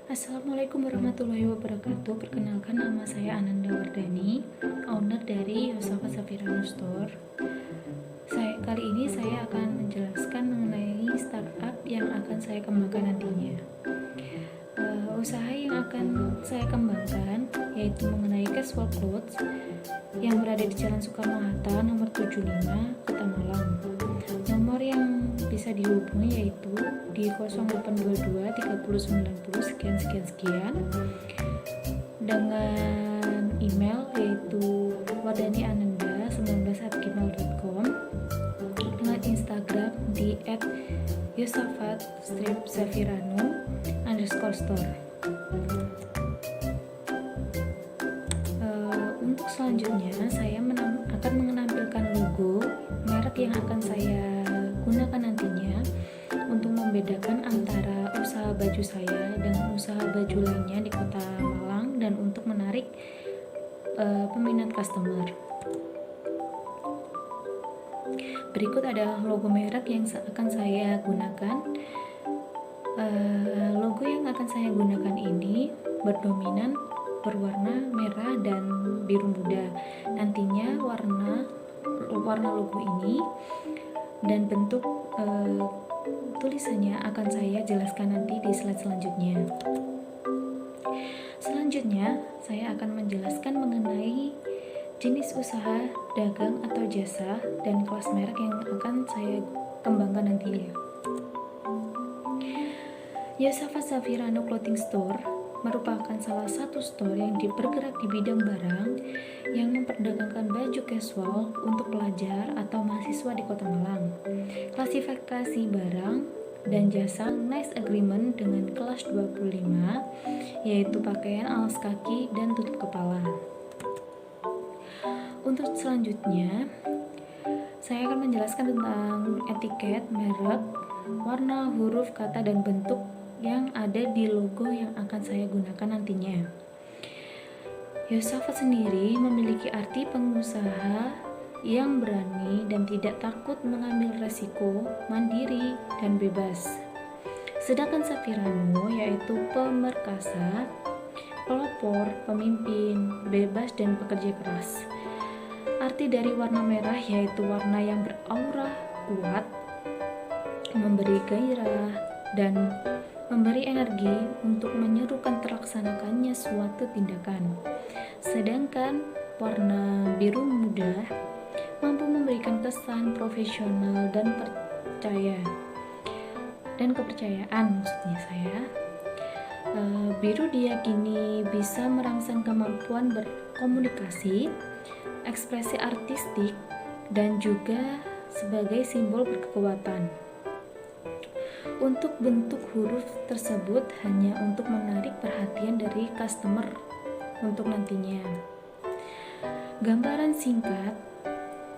Assalamualaikum warahmatullahi wabarakatuh. Perkenalkan, nama saya Ananda Wardani, owner dari Yosafa Safirano Store. Kali ini saya akan menjelaskan mengenai startup yang akan saya kembangkan nantinya. Usaha yang akan saya kembangkan yaitu mengenai casual clothes yang berada di Jalan Soekarno-Hatta nomor 75, Kota Malang. Nomor yang bisa dihubungi yaitu di 0822 3090 sekian dengan email yaitu wardaniananda19@gmail.com, dengan Instagram di @yosafat_safirano_store. Untuk selanjutnya saya akan menampilkan logo merek yang akan saya gunakan nantinya untuk membedakan antara usaha baju saya dengan usaha baju lainnya di Kota Malang dan untuk menarik peminat customer. Berikut adalah logo merek yang akan saya gunakan. Logo yang akan saya gunakan ini berdominan berwarna merah dan biru muda. Nantinya warna logo ini dan bentuk tulisannya akan saya jelaskan nanti di slide selanjutnya. Selanjutnya, saya akan menjelaskan mengenai jenis usaha, dagang atau jasa, dan kelas merek yang akan saya kembangkan nantinya. Yosafa Safirano Clothing Store merupakan salah satu store yang bergerak di bidang barang yang memperdagangkan baju casual untuk pelajar atau mahasiswa di Kota Malang. Klasifikasi barang dan jasa nice agreement dengan kelas 25, yaitu pakaian alas kaki dan tutup kepala. Untuk selanjutnya, saya akan menjelaskan tentang etiket, merek, warna, huruf, kata, dan bentuk yang ada di logo yang akan saya gunakan nantinya. Yosafa sendiri memiliki arti pengusaha yang berani dan tidak takut mengambil resiko, mandiri, dan bebas. Sedangkan Safirano yaitu pemerkasa, pelopor, pemimpin, bebas, dan pekerja keras. Arti dari warna merah yaitu warna yang beraura kuat, memberi gairah, dan memberi energi untuk menyerukan terlaksanakannya suatu tindakan. Sedangkan warna biru muda mampu memberikan kesan profesional dan kepercayaan maksudnya saya. Biru diyakini bisa merangsang kemampuan berkomunikasi, ekspresi artistik, dan juga sebagai simbol berkekuatan. Untuk bentuk huruf tersebut hanya untuk menarik perhatian dari customer untuk nantinya. Gambaran singkat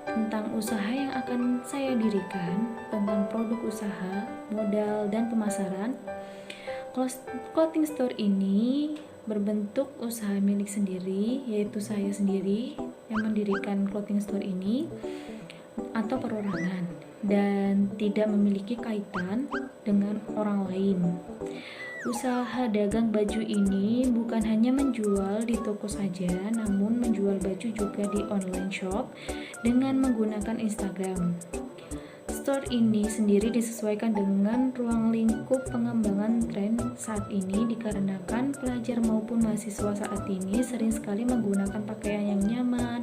tentang usaha yang akan saya dirikan, tentang produk usaha, modal, dan pemasaran. Clothing store ini berbentuk usaha milik sendiri, yaitu saya sendiri yang mendirikan clothing store ini atau perorangan, dan tidak memiliki kaitan dengan orang lain. Usaha dagang baju ini bukan hanya menjual di toko saja, namun menjual baju juga di online shop dengan menggunakan Instagram. Store ini sendiri disesuaikan dengan ruang lingkup pengembangan tren saat ini, dikarenakan pelajar maupun mahasiswa saat ini sering sekali menggunakan pakaian yang nyaman,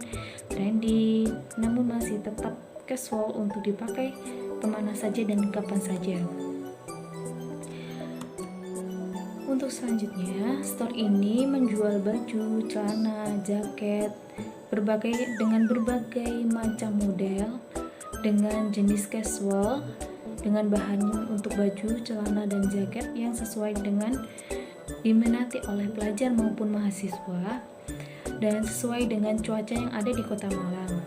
trendy, namun masih tetap casual untuk dipakai kemana saja dan kapan saja. Untuk selanjutnya, store ini menjual baju, celana, jaket, dengan berbagai macam model, dengan jenis casual, dengan bahan untuk baju, celana, dan jaket yang sesuai dengan diminati oleh pelajar maupun mahasiswa, dan sesuai dengan cuaca yang ada di Kota Malang.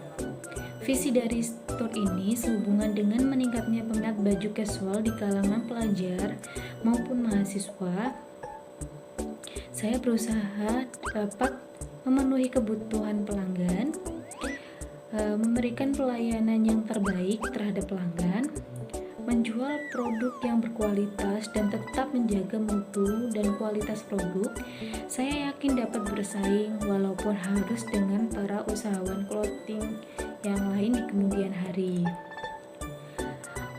Visi dari store ini sehubungan dengan meningkatnya peminat baju casual di kalangan pelajar maupun mahasiswa. Saya berusaha dapat memenuhi kebutuhan pelanggan, memberikan pelayanan yang terbaik terhadap pelanggan, menjual produk yang berkualitas dan tetap menjaga mutu dan kualitas produk, saya yakin dapat bersaing walaupun harus dengan para usahawan clothing yang lain di kemudian hari.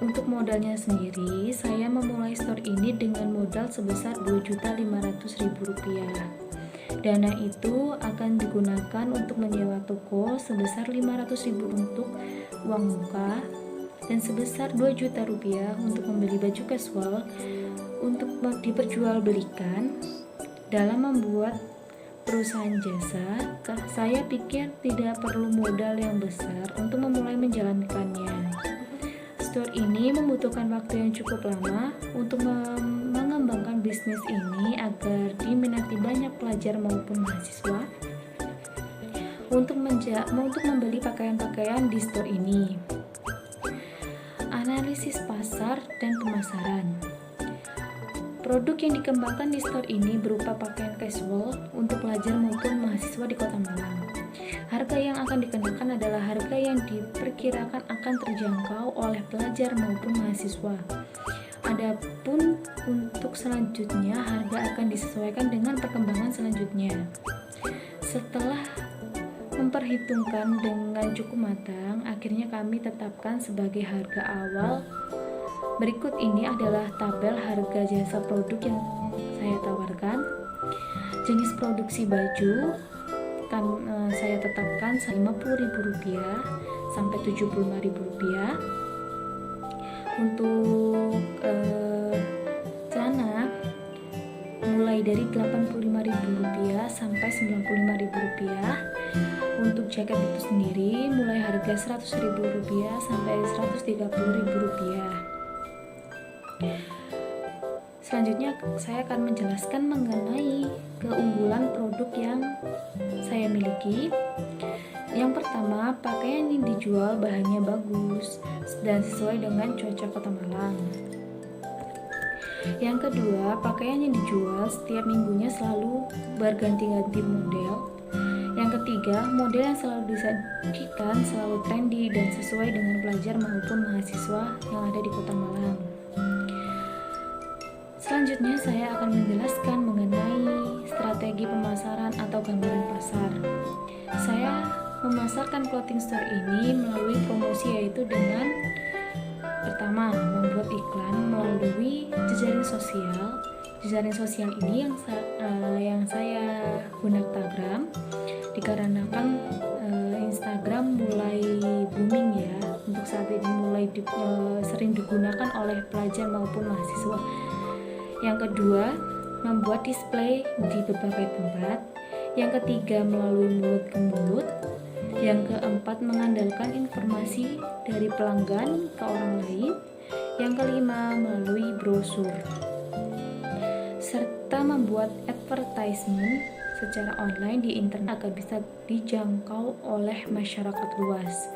Untuk modalnya sendiri, saya memulai store ini dengan modal sebesar Rp2.500.000. Dana itu akan digunakan untuk menyewa toko sebesar Rp500.000 untuk uang muka dan sebesar Rp2 juta untuk membeli baju casual untuk diperjualbelikan. Dalam membuat perusahaan jasa, saya pikir tidak perlu modal yang besar untuk memulai menjalankannya. Store ini membutuhkan waktu yang cukup lama untuk mengembangkan bisnis ini agar diminati banyak pelajar maupun mahasiswa untuk membeli pakaian-pakaian di store ini. Analisis pasar dan pemasaran. Produk yang dikembangkan di store ini berupa pakaian casual untuk pelajar maupun mahasiswa di Kota Malang. Harga yang akan dikenakan adalah harga yang diperkirakan akan terjangkau oleh pelajar maupun mahasiswa. Adapun untuk selanjutnya, harga akan disesuaikan dengan perkembangan selanjutnya. Setelah memperhitungkan dengan cukup matang, akhirnya kami tetapkan sebagai harga awal. Berikut ini adalah tabel harga jasa produk yang saya tawarkan. Jenis produksi baju saya tetapkan Rp50.000 sampai Rp75.000. Untuk celana mulai dari Rp85.000 sampai Rp95.000. Untuk jaket itu sendiri mulai harga Rp100.000 sampai Rp130.000. Selanjutnya saya akan menjelaskan mengenai keunggulan produk yang saya miliki. Yang pertama, pakaian yang dijual bahannya bagus dan sesuai dengan cuaca Kota Malang. Yang kedua, pakaian yang dijual setiap minggunya selalu berganti-ganti model. Yang ketiga, model yang selalu disajikan selalu trendy dan sesuai dengan pelajar maupun mahasiswa yang ada di Kota Malang. Selanjutnya saya akan menjelaskan mengenai strategi pemasaran atau gambaran pasar. Saya memasarkan clothing store ini melalui promosi, yaitu dengan pertama, membuat iklan melalui jejaring sosial. Jejaring sosial ini yang saya guna Instagram, dikarenakan Instagram mulai booming ya. Untuk saat ini mulai sering digunakan oleh pelajar maupun mahasiswa. Yang kedua, membuat display di berbagai tempat. Yang ketiga, melalui mulut ke mulut. Yang keempat, mengandalkan informasi dari pelanggan ke orang lain. Yang kelima, melalui brosur. Serta membuat advertisement secara online di internet agar bisa dijangkau oleh masyarakat luas.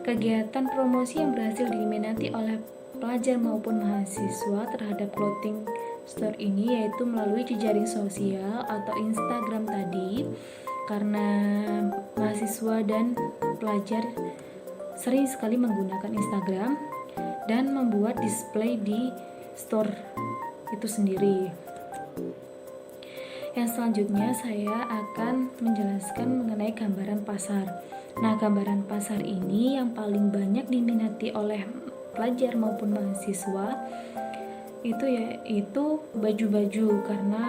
Kegiatan promosi yang berhasil diminati oleh pelajar maupun mahasiswa terhadap clothing store ini yaitu melalui jejaring sosial atau Instagram tadi, karena mahasiswa dan pelajar sering sekali menggunakan Instagram dan membuat display di store itu sendiri. Yang selanjutnya saya akan menjelaskan mengenai gambaran pasar. Nah, gambaran pasar ini yang paling banyak diminati oleh pelajar maupun mahasiswa itu baju-baju, karena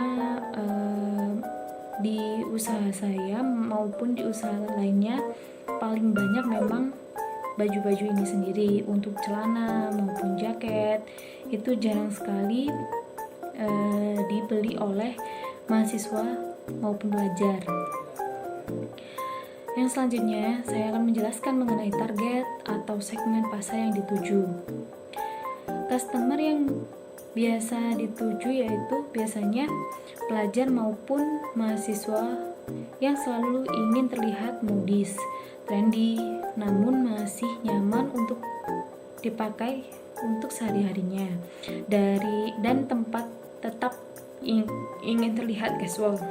di usaha saya maupun di usaha lainnya paling banyak memang baju-baju ini sendiri. Untuk celana maupun jaket itu jarang sekali dibeli oleh mahasiswa maupun pelajar. Yang selanjutnya saya akan menjelaskan mengenai target atau segmen pasar yang dituju. Customer yang biasa dituju yaitu biasanya pelajar maupun mahasiswa yang selalu ingin terlihat modis, trendy, namun masih nyaman untuk dipakai untuk sehari-harinya, dan tempat tetap ingin terlihat casual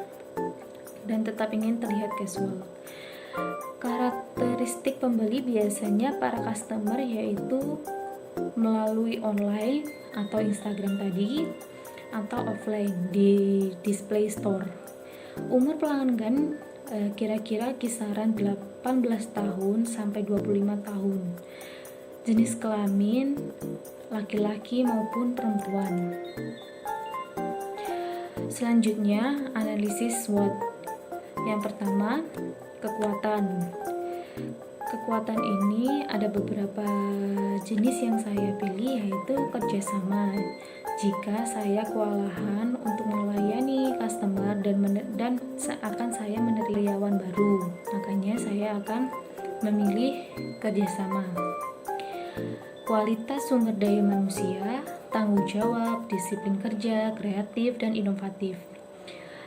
Karakteristik pembeli biasanya para customer yaitu melalui online atau Instagram tadi, atau offline di display store. Umur pelanggan kira-kira kisaran 18 tahun sampai 25 tahun. Jenis kelamin laki-laki maupun perempuan. Selanjutnya, analisis SWOT. Yang pertama, kekuatan. Kekuatan ini ada beberapa jenis yang saya pilih, yaitu kerjasama. Jika saya kewalahan untuk melayani customer dan akan saya menerima karyawan baru, makanya saya akan memilih kerjasama. Kualitas sumber daya manusia, tanggung jawab, disiplin kerja, kreatif, dan inovatif.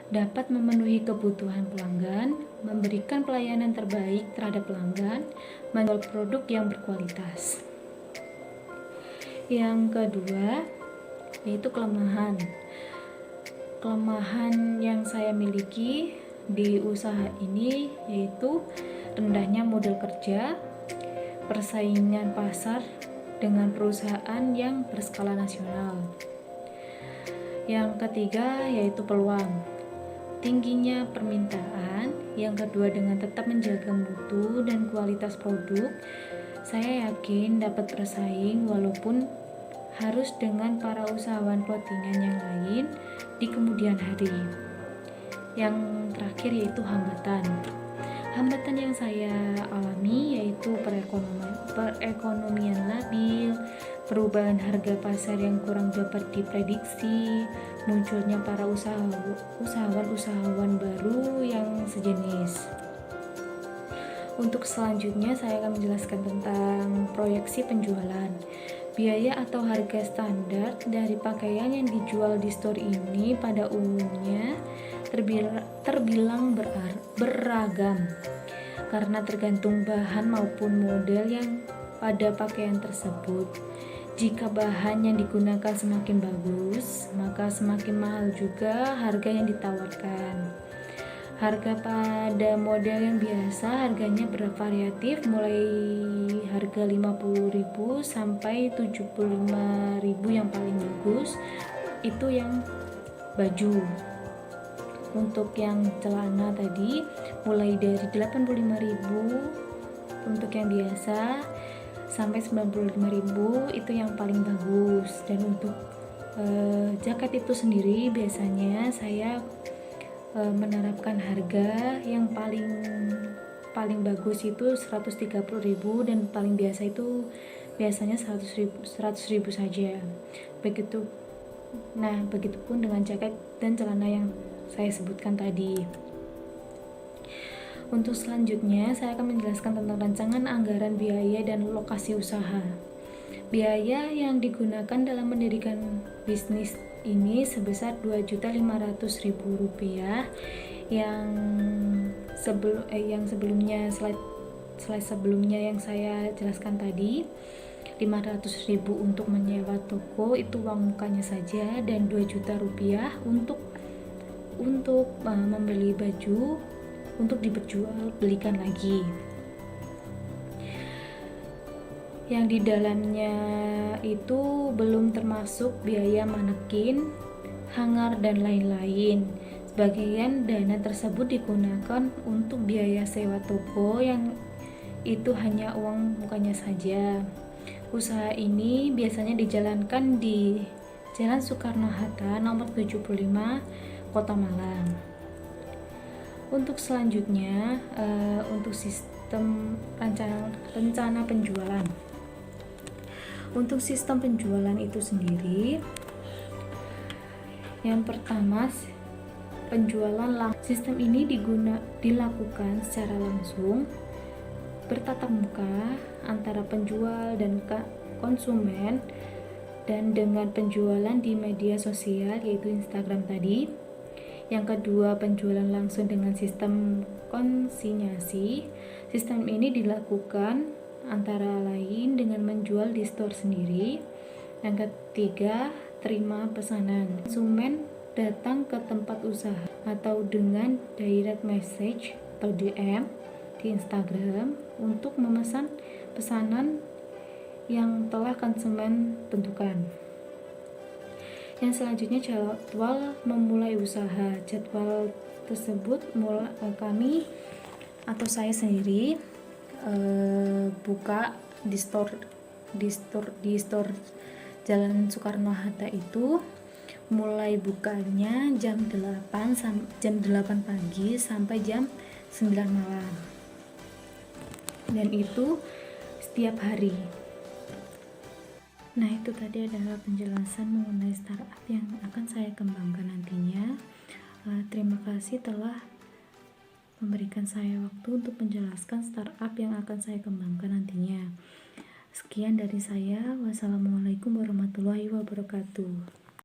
Dapat memenuhi kebutuhan pelanggan, memberikan pelayanan terbaik terhadap pelanggan, menjual produk yang berkualitas. Yang kedua, yaitu kelemahan. Kelemahan yang saya miliki di usaha ini yaitu rendahnya modal kerja, persaingan pasar dengan perusahaan yang berskala nasional. Yang ketiga yaitu peluang. Tingginya permintaan. Yang kedua, dengan tetap menjaga mutu dan kualitas produk, saya yakin dapat bersaing walaupun harus dengan para usahawan clothingan yang lain di kemudian hari. Yang terakhir yaitu hambatan. Hambatan yang saya alami yaitu perekonomian labil, perubahan harga pasar yang kurang dapat diprediksi, munculnya para usahawan baru yang sejenis. Untuk selanjutnya saya akan menjelaskan tentang proyeksi penjualan. Biaya atau harga standar dari pakaian yang dijual di store ini pada umumnya terbilang beragam karena tergantung bahan maupun model yang pada pakaian tersebut. Jika bahan yang digunakan semakin bagus, maka semakin mahal juga harga yang ditawarkan. Harga pada model yang biasa harganya bervariatif mulai harga 50.000 sampai 75.000 yang paling bagus. Itu yang baju. Untuk yang celana tadi mulai dari 85.000 untuk yang biasa sampai 95.000 itu yang paling bagus. Dan untuk jaket itu sendiri biasanya saya menerapkan harga yang paling bagus itu 130.000 dan paling biasa itu biasanya 100.000 saja. Begitupun dengan jaket dan celana yang saya sebutkan tadi. Untuk selanjutnya saya akan menjelaskan tentang rancangan anggaran biaya dan lokasi usaha. Biaya yang digunakan dalam mendirikan bisnis ini sebesar Rp2.500.000 yang sebelumnya slide sebelumnya yang saya jelaskan tadi. 500.000 untuk menyewa toko, itu uang mukanya saja, dan 2 juta rupiah untuk membeli baju untuk diperjualbelikan lagi. Yang di dalamnya itu belum termasuk biaya manekin, hanger, dan lain-lain. Sebagian dana tersebut digunakan untuk biaya sewa toko yang itu hanya uang mukanya saja. Usaha ini biasanya dijalankan di Jalan Soekarno-Hatta nomor 75, Kota Malang. Untuk selanjutnya, untuk sistem rencana penjualan. Untuk sistem penjualan itu sendiri, yang pertama, penjualan sistem ini dilakukan secara langsung, bertatap muka antara penjual dan konsumen, dan dengan penjualan di media sosial yaitu Instagram tadi. Yang kedua, penjualan langsung dengan sistem konsinyasi. Sistem ini dilakukan antara lain dengan menjual di store sendiri. Yang ketiga, terima pesanan. Konsumen datang ke tempat usaha atau dengan direct message atau DM di Instagram untuk memesan pesanan yang telah konsumen tentukan. Yang selanjutnya jadwal memulai usaha. Jadwal tersebut kami atau saya sendiri buka di store Jalan Soekarno-Hatta itu, mulai bukanya jam 8 pagi sampai jam 9 malam. Dan itu setiap hari. Nah, itu tadi adalah penjelasan mengenai startup yang akan saya kembangkan nantinya. Terima kasih telah memberikan saya waktu untuk menjelaskan startup yang akan saya kembangkan nantinya. Sekian dari saya. Wassalamualaikum warahmatullahi wabarakatuh.